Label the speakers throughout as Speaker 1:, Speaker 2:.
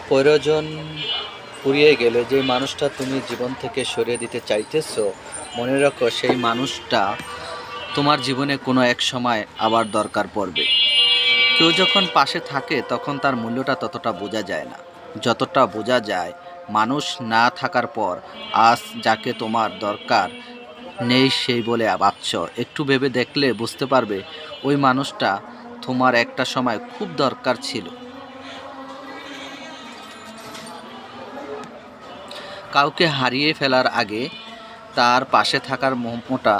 Speaker 1: প্রয়োজন ফুরিয়ে গেলে যে মানুষটা তুমি জীবন থেকে সরিয়ে দিতে চাইতেছো, মনে রাখো সেই মানুষটা তোমার জীবনে কোনো এক সময় আবার দরকার পড়বে। কেউ যখন পাশে থাকে তখন তার মূল্যটা ততটা বোঝা যায় না যতটা বোঝা যায় মানুষ না থাকার পর। আজ যাকে তোমার দরকার নেই সেই বলে ভাবছ, একটু ভেবে দেখলে বুঝতে পারবে ওই মানুষটা তোমার একটা সময় খুব দরকার ছিল। কাউকে হারিয়ে ফেলার আগে তার পাশে থাকার মর্মটা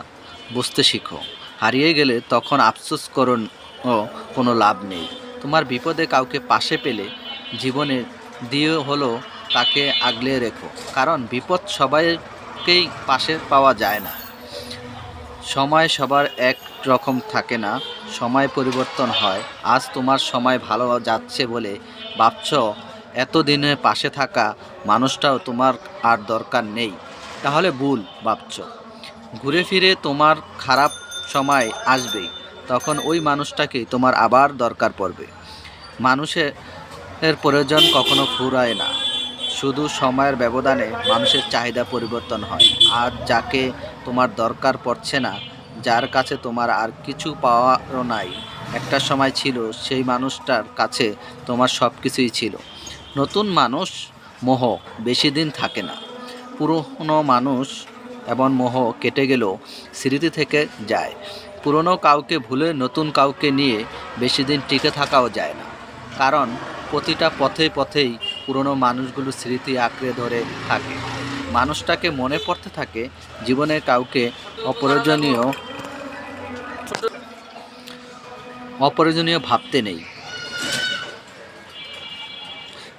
Speaker 1: বুঝতে শিখো। হারিয়ে গেলে তখন আফসোস করো কোনো লাভ নেই। তোমার বিপদে কাউকে পাশে পেলে জীবনে দিয়ে হলো তাকে আগলে রেখো, কারণ বিপদ সবাইকেই পাশে পাওয়া যায় না। সময় সবার এক রকম থাকে না, সময় পরিবর্তন হয়। আজ তোমার সময় ভালো যাচ্ছে বলে ভাবছ এতদিনে পাশে থাকা মানুষটাও তোমার আর দরকার নেই, তাহলে ভুল ভাবছ। ঘুরে ফিরে তোমার খারাপ সময় আসবেই, তখন ওই মানুষটাকেই তোমার আবার দরকার পড়বে। মানুষের প্রয়োজন কখনো ফুরায় না, শুধু সময়ের ব্যবধানে মানুষের চাহিদা পরিবর্তন হয়। আজ যাকে তোমার দরকার পড়ছে না, যার কাছে তোমার আর কিছু পাওয়ারও নাই, একটা সময় ছিল সেই মানুষটার কাছে তোমার সব কিছুই ছিল। নতুন মানুষ মোহ বেশি দিন থাকে না, পুরনো মানুষ এবং মোহ কেটে গেলেও স্মৃতি থেকে যায়। পুরনো কাউকে ভুলে নতুন কাউকে নিয়ে বেশি দিন টিকে থাকাও যায় না, কারণ প্রতিটা পথে পথেই পুরনো মানুষগুলো স্মৃতি আঁকড়ে ধরে থাকে। মানুষটাকে মনে পড়তে থাকে, জীবনে কাউকে অপ্রয়োজনীয় ভাবতে নেই।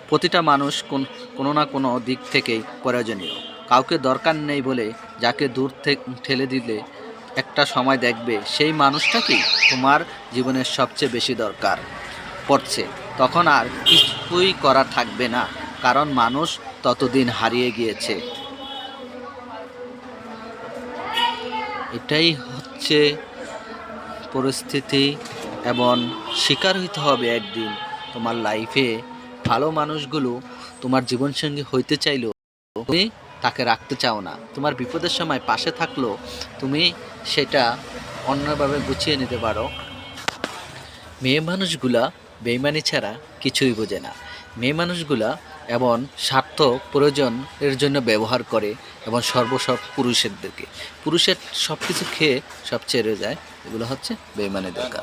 Speaker 1: প্রতিটা মানুষ কোনো না কোনো দিক থেকেই প্রয়োজনীয়। কাউকে দরকার নেই বলে যাকে দূর থেকে ঠেলে দিলে একটা সময় দেখবে সেই মানুষটাকেই তোমার জীবনের সবচেয়ে বেশি দরকার পড়ছে। তখন আর কিছুই করা থাকবে না, কারণ মানুষ ততদিন হারিয়ে গিয়েছে। এটাই হচ্ছে পরিস্থিতি, এবং শিকার হইতে হবে একদিন। তোমার লাইফে ভালো মানুষগুলো তোমার জীবনসঙ্গী হইতে চাইলেও তুমি তাকে রাখতে চাও না। তোমার বিপদের সময় পাশে থাকলেও তুমি সেটা অন্যভাবে গুছিয়ে নিতে পারো। মেয়ে মানুষগুলা বেইমানি ছাড়া কিছুই বোঝে না। মেয়ে মানুষগুলা এবং স্বার্থ প্রয়োজনের জন্য ব্যবহার করে, এবং সর্বসব পুরুষের সব কিছু খেয়ে সব ছেড়ে যায়। এগুলো হচ্ছে বেইমানিদের কাজ।